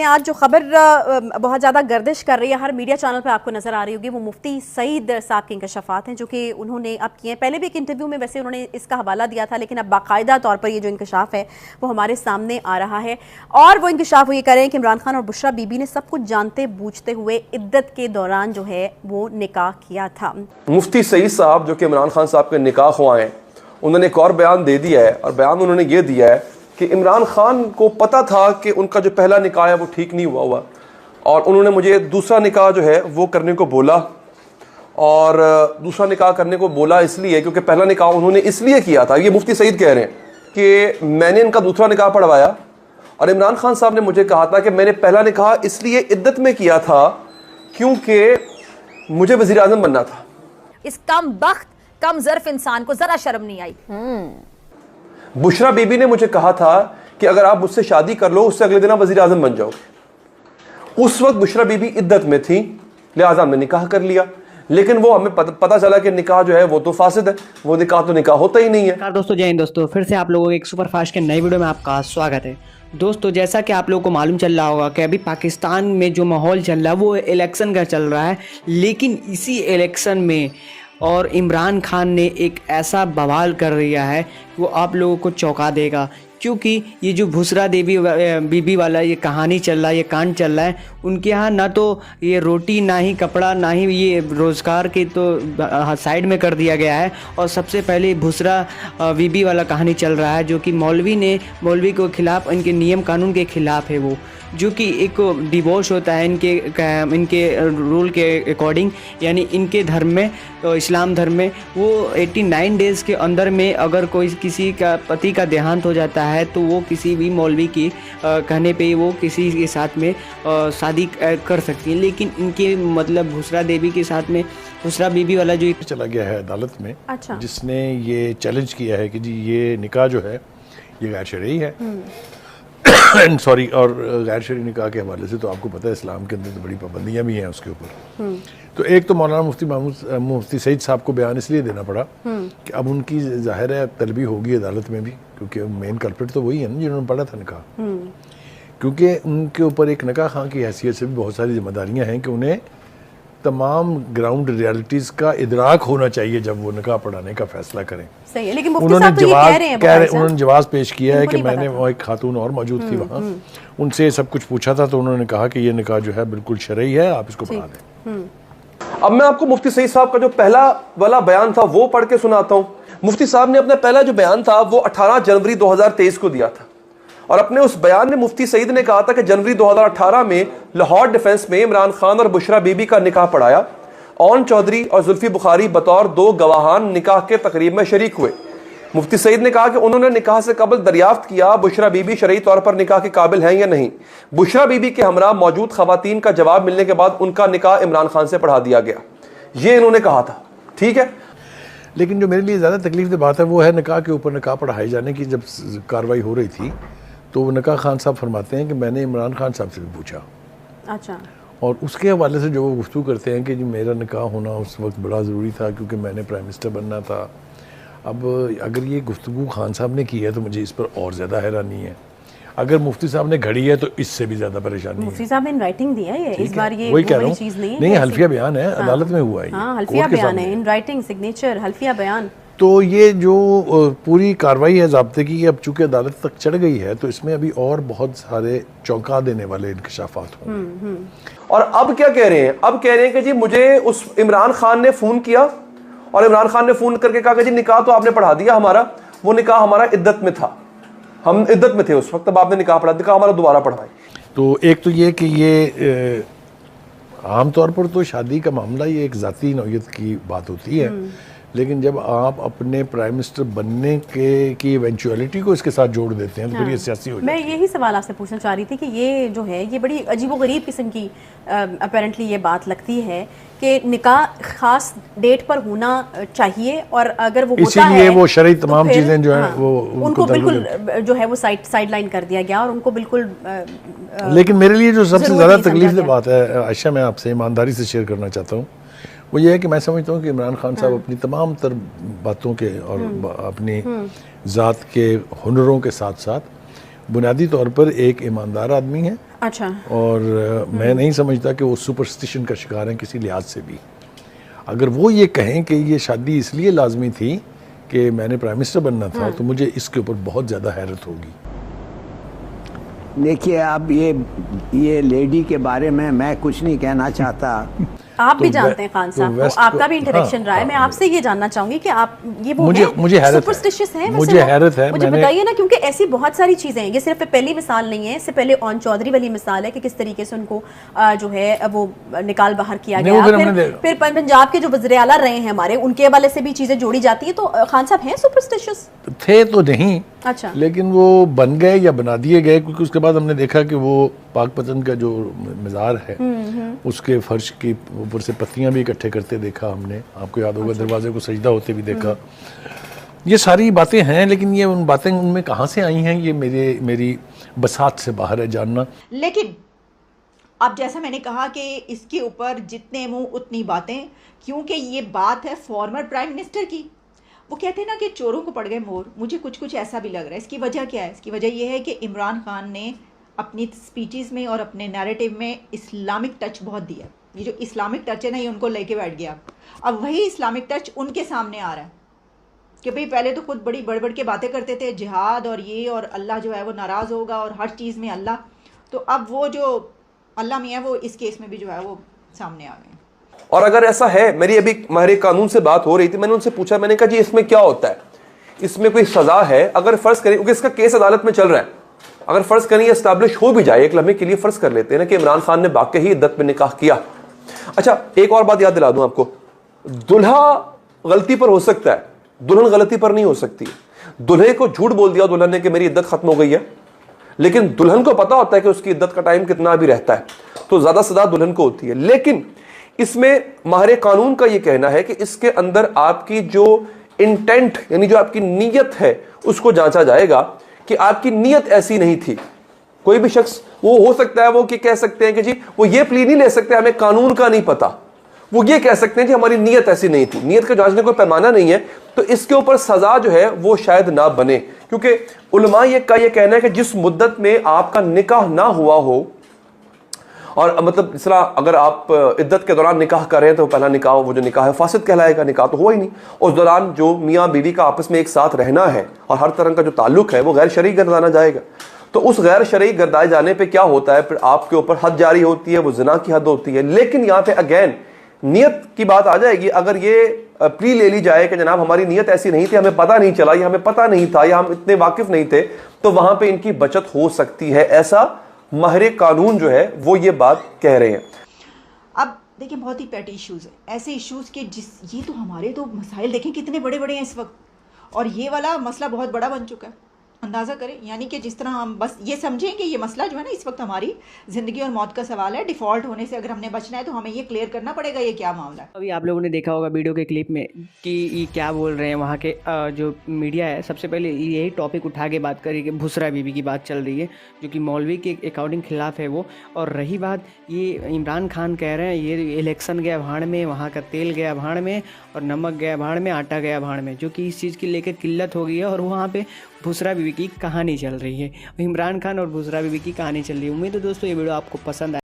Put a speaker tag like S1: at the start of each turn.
S1: हैं। आज जो खबर बहुत ज़्यादा गर्दिश कर रही है, हर मीडिया चैनल पे आपको नज़र आ रही होगी, वो मुफ्ती सईद साहब के इंकशाफात हैं जो कि उन्होंने अब किए हैं। पहले भी एक इंटरव्यू में वैसे उन्होंने इसका हवाला दिया था, लेकिन अब बाकायदा तौर पर ये जो इंकशाफ है वो हमारे सामने आ रहा है। और वो इंकशाफ वो ये कर रहे हैं कि इमरान खान और बुशरा बीबी ने सब कुछ जानते बूझते हुए इद्दत के दौरान जो है वो निकाह किया था।
S2: मुफ्ती सईद साहब जो कि इमरान खान साहब के निकाह ख्वाह हैं, उन्होंने एक और बयान दे दिया है, और बयान उन्होंने ये दिया है कि इमरान खान को पता था कि उनका जो पहला निकाह है वो ठीक नहीं हुआ, और उन्होंने मुझे दूसरा निकाह जो है वो करने को बोला। और दूसरा निकाह करने को बोला इसलिए क्योंकि पहला निकाह उन्होंने इसलिए किया था, ये मुफ्ती सईद कह रहे हैं कि मैंने इनका दूसरा निकाह पढ़वाया और इमरान खान साहब ने मुझे कहा था कि मैंने पहला निकाह इसलिए इद्दत में किया था क्योंकि मुझे वज़ीर आज़म बनना था।
S3: इस कम बख्त कम ज़र्फ इंसान को जरा शर्म नहीं आई।
S2: बुशरा बीबी ने मुझे कहा था कि अगर आप मुझसे शादी कर लो, उससे अगले दिन आप वज़ीर आज़म बन जाओगे। उस वक्त बुशरा बीबी इद्दत में थी, लिहाजा हमने निकाह कर लिया। लेकिन वो हमें पता चला कि निकाह जो है वो तो फासिद है, वो निकाह तो निकाह होता ही नहीं है।
S4: दोस्तों जय हिंद दोस्तों, फिर से आप लोगों को एक सुपरफास्ट के नई वीडियो में आपका स्वागत है। दोस्तों जैसा कि आप लोगों को मालूम चल रहा होगा कि अभी पाकिस्तान में जो माहौल चल रहा है वो इलेक्शन का चल रहा है, लेकिन इसी इलेक्शन में और इमरान खान ने एक ऐसा बवाल कर दिया है वो आप लोगों को चौंका देगा। क्योंकि ये जो बुशरा बीबी वाला ये कहानी चल रहा है, ये कांड चल रहा है, उनके यहाँ ना तो ये रोटी, ना ही कपड़ा, ना ही ये रोज़गार के तो साइड में कर दिया गया है। और सबसे पहले बुशरा बीबी वाला कहानी चल रहा है जो कि मौलवी के खिलाफ़, इनके नियम कानून के ख़िलाफ़ है वो, जो कि एक डिवोर्स होता है इनके रूल के अकॉर्डिंग, यानी इनके धर्म में, तो इस्लाम धर्म में वो 89 डेज़ के अंदर में अगर कोई किसी का पति का देहांत हो जाता है तो वो किसी भी मौलवी की कहने पे वो किसी के साथ में शादी कर सकती है। लेकिन इनके मतलब बुशरा देवी के साथ में बुशरा बीबी वाला जो
S5: चला गया है अदालत में,
S1: अच्छा।
S5: जिसने ये चैलेंज किया है कि जी ये निकाह जो है ये गैर शरई है। सॉरी, और गैर शरई निकाह के हवाले से तो आपको पता है इस्लाम के अंदर तो बड़ी पाबंदियां भी हैं उसके ऊपर। तो एक तो मौलाना मुफ्ती सईद साहब को बयान इसलिए देना पड़ा कि अब उनकी जाहिर है तलबी होगी अदालत में भी, क्योंकि मेन कल्प्रिट तो वही है ना जिन्होंने पढ़ा था निकाह। क्योंकि उनके ऊपर एक निकाह खां की हैसियत से भी बहुत सारी जिम्मेदारियां हैं कि उन्हें तमाम ग्राउंड रियलिटीज़ का इदराक होना चाहिए जब वो निकाह पढ़ाने का फैसला करें।
S1: सही है, लेकिन मुफ्ती साहब तो ये कह रहे हैं,
S5: उन्होंने जवाब पेश किया है कि मैंने वो एक खातून और मौजूद थी वहाँ, उनसे सब कुछ पूछा था तो उन्होंने कहा कि ये निकाह जो है बिल्कुल शरई है, आप इसको पढ़ा दें।
S2: अब मैं आपको मुफ्ती सईद साहब का जो पहला वाला बयान था वो पढ़ के सुनाता हूँ। मुफ्ती साहब ने अपना पहला जो बयान था वो 18 जनवरी 2023 को दिया था, और अपने उस बयान में मुफ्ती सईद ने कहा था कि जनवरी 2018 में लाहौर डिफेंस में इमरान खान और बुशरा बीबी का निकाह पढ़ाया। ओन चौधरी और जुल्फी बुखारी बतौर 2 गवाहान निकाह के तकरीब में शरीक हुए। मुफ्ती सईद ने कहा कि उन्होंने निकाह से कबल दरियाफ्त किया बुशरा बीबी शरई तौर पर निकाह के काबिल हैं या नहीं। बुशरा बीबी के हमरा मौजूद खवातीन का जवाब मिलने के बाद उनका निकाह इमरान खान से पढ़ा दिया गया, ये इन्होंने कहा था। ठीक है,
S5: लेकिन जो मेरे लिए ज़्यादा तकलीफ की बात है वो है निकाह के ऊपर निकाह पढ़ाए जाने की। जब कार्रवाई हो रही थी तो वो निकाह खान साहब फरमाते हैं कि मैंने इमरान खान साहब से भी पूछा,
S1: अच्छा, और
S5: उसके हवाले से जो वो गुफ्तगू करते हैं कि जी मेरा निकाह होना उस वक्त बड़ा ज़रूरी था क्योंकि मैंने प्राइम मिनिस्टर बनना था। अब अगर ये गुफ्तगू खान साहब ने की है तो मुझे इस पर और ज़्यादा हैरानी है। अगर मुफ्ती साहब ने घड़ी है तो इससे भी ज़्यादा परेशानी है।
S1: मुफ्ती साहब ने इन राइटिंग दिया है इस बार, ये
S5: वही कह रहा हूँ,
S1: चीज़ नहीं है,
S5: नहीं हल्फिया बयान है, अदालत में हुआ है,
S1: हाँ हल्फिया बयान है, इन राइटिंग सिग्नेचर हल्फिया बयान।
S5: तो ये जो पूरी कार्रवाई है ज़ाब्ते की, अब चूँकि अदालत तक चढ़ गई है तो इसमें अभी और बहुत सारे चौंका देने वाले इंकशाफात होंगे।
S2: और अब क्या कह रहे हैं? अब कह रहे हैं कि जी मुझे उस इमरान खान ने फ़ोन किया और इमरान खान ने फ़ोन करके कहा कि जी निकाह तो आपने पढ़ा दिया हमारा, वो निकाह हमारा इद्दत में था, हम इद्दत में थे उस वक्त, तब आपने निकाह पढ़ा, निकाह हमारा दोबारा पढ़वाए।
S5: तो एक तो ये कि ये आमतौर पर तो शादी का मामला ये एक ज़ाती नौयत की बात होती है, लेकिन जब आप अपने प्राइम मिनिस्टर बनने की इवेंचुअलिटी को इसके साथ जोड़ देते हैं तो फिर ये सियासी हो जाता है।
S1: मैं यही सवाल आपसे पूछना चाह रही थी कि ये जो है ये बड़ी अजीबोगरीब किस्म की अपेरेंटली ये बात लगती है कि निकाह खास डेट पर होना चाहिए, और अगर वो होता है
S5: वो शरई तमाम
S1: तो
S5: चीज़ें जो है वो
S1: उनको बिल्कुल जो है वो साइड लाइन कर दिया गया और उनको बिल्कुल
S5: लेकिन मेरे लिए जो सबसे ज़्यादा तकलीफ की बात है आयशा, मैं आपसे ईमानदारी से शेयर करना चाहता हूँ, वो ये है कि मैं समझता हूँ कि इमरान खान साहब अपनी तमाम तर बातों के और अपनी ज़ात के हुनरों के साथ साथ बुनियादी तौर पर एक ईमानदार आदमी है
S1: अच्छा।
S5: और मैं नहीं समझता कि वो सुपरस्टिशन का शिकार हैं किसी लिहाज से भी। अगर वो ये कहें कि ये शादी इसलिए लाजमी थी कि मैंने प्राइम मिनिस्टर बनना था, तो मुझे इसके ऊपर बहुत ज़्यादा हैरत होगी।
S6: देखिए, अब ये लेडी के बारे में मैं कुछ नहीं कहना चाहता।
S1: आप भी
S5: तो
S1: जानते हैं खान साहब,
S5: वेस्ट
S1: तो आपका भी
S5: को-
S1: इंटरेक्शन रहा है। मैं आपसे ये जानना चाहूंगी कि आप ये वो
S5: मुझे हैरत है।
S1: सुपरस्टिशियस हैं?
S5: मुझे हैरत है।
S1: मुझे बताइए ना, क्योंकि ऐसी बहुत सारी चीजें हैं। ये सिर्फ पहली मिसाल नहीं है, इससे पहले ओन चौधरी वाली मिसाल है कि किस तरीके से उनको जो है वो निकाल बाहर किया
S5: नहीं,
S1: गया।
S5: वो
S1: फिर पंजाब के जो वज़ीर आला रहे हैं हमारे, उनके हवाले से भी चीजें जोड़ी जाती है। तो खान साहब हैं सुपरस्टिशियस?
S5: थे तो नहीं,
S1: अच्छा।
S5: लेकिन वो बन गए या बना दिए गए, क्योंकि उसके बाद हमने देखा कि वो पाक पतन का जो मज़ार है उसके फर्श के ऊपर से पत्तियां भी इकट्ठे करते देखा हमने। आपको याद होगा दरवाजे को सजदा होते भी देखा। ये सारी बातें हैं, लेकिन ये उन बातें उनमें कहाँ से आई हैं, ये मेरी बसात से बाहर है जानना।
S7: लेकिन अब जैसा मैंने कहा कि इसके ऊपर जितने मुंह उतनी बातें, क्योंकि ये बात है फॉर्मर प्राइम मिनिस्टर की। वो कहते हैं ना कि चोरों को पड़ गए मोर। मुझे कुछ ऐसा भी लग रहा है। इसकी वजह क्या है? इसकी वजह यह है कि इमरान खान ने अपनी स्पीचेस में और अपने नैरेटिव में इस्लामिक टच बहुत दिया। ये जो इस्लामिक टच है ना, ये उनको लेके बैठ गया। अब वही इस्लामिक टच उनके सामने आ रहा है कि भाई पहले तो खुद बड़ी बढ़ के बातें करते थे, जिहाद और ये, और अल्लाह जो है वो नाराज़ होगा और हर चीज़ में अल्लाह। तो अब वो जो अल्लाह में है वो इस केस में भी जो है वो सामने आ गए।
S2: और अगर ऐसा है, मेरी अभी माहिर कानून से बात हो रही थी, मैंने उनसे पूछा, मैंने कहा जी इसमें क्या होता है, इसमें कोई सजा है? अगर फर्ज करें, क्योंकि इसका केस अदालत में चल रहा है, अगर फर्ज करें एस्टैब्लिश हो भी जाए, एक लम्हे के लिए फर्ज कर लेते हैं ना कि इमरान खान ने वाकई ही इद्दत में निकाह किया। अच्छा, एक और बात याद दिला दूं आपको, दुल्हा गलती पर हो सकता है, दुल्हन गलती पर नहीं हो सकती। दुल्हे को झूठ बोल दिया दुल्हन ने कि मेरी इद्दत खत्म हो गई है, लेकिन दुल्हन को पता होता है कि उसकी इद्दत का टाइम कितना भी रहता है, तो ज्यादा सजा दुल्हन को होती है। लेकिन इसमें माहिर कानून का यह कहना है कि इसके अंदर आपकी जो इंटेंट, यानी जो आपकी नीयत है, उसको जांचा जाएगा कि आपकी नीयत ऐसी नहीं थी। कोई भी शख्स, वो हो सकता है वो कि कह सकते हैं कि जी वो ये प्ली नहीं ले सकते, हमें कानून का नहीं पता, वो ये कह सकते हैं कि हमारी नीयत ऐसी नहीं थी। नीयत का जांचने कोई पैमाना नहीं है, तो इसके ऊपर सजा जो है वो शायद ना बने, क्योंकि उलमा ये कहना है कि जिस मुद्दत में आपका निकाह ना हुआ हो, और मतलब जिस तरह अगर आप इद्दत के दौरान निकाह कर रहे हैं तो पहला निकाह, वो जो निकाह है फासिद कहलाएगा, निकाह तो हुआ ही नहीं। उस दौरान जो मियाँ बीवी का आपस में एक साथ रहना है और हर तरह का जो ताल्लुक है वो गैर शरई गर्दाना जाएगा। तो उस गैर शरई गर्दाए जाने पे क्या होता है, फिर आपके ऊपर हद जारी होती है, वो जिना की हद होती है। लेकिन यहाँ पे अगेन नियत की बात आ जाएगी। अगर ये प्ली ले ली जाए कि जनाब हमारी नियत ऐसी नहीं थी, हमें पता नहीं चला, या हमें पता नहीं था, या हम इतने वाकिफ नहीं थे, तो वहां पे इनकी बचत हो सकती है। ऐसा माहिर कानून जो है वो ये बात कह रहे हैं।
S7: अब देखिए, बहुत ही पेटी इश्यूज है, ऐसे इश्यूज के ये तो हमारे तो मसाइल देखें कितने बड़े बड़े हैं इस वक्त, और ये वाला मसला बहुत बड़ा बन चुका है। अंदाज़ा करें, यानी कि जिस तरह हम बस ये समझें कि ये मसला जो है ना इस वक्त हमारी ज़िंदगी और मौत का सवाल है। डिफ़ॉल्ट होने से अगर हमने बचना है तो हमें ये क्लियर करना पड़ेगा ये क्या मामला है।
S4: अभी आप लोगों ने देखा होगा वीडियो के क्लिप में कि ये क्या बोल रहे हैं वहाँ के जो मीडिया है। सबसे पहले यही टॉपिक उठा के बात करी कि भुसरा बीबी की बात चल रही है, जो कि मौलवी के अकॉर्डिंग खिलाफ है वो। और रही बात, ये इमरान खान कह रहे हैं ये इलेक्शन गया भाड़ में, वहाँ का तेल गया भाड़ में, और नमक गया भाड़ में, आटा गया भाड़ में, जो कि इस चीज़ की लेकर किल्लत हो गई है। और वहाँ पे भुसरा बीबी की कहानी चल रही है, इमरान खान और भुसरा बीबी की कहानी चल रही है। उम्मीद है दोस्तों ये वीडियो आपको पसंद आए।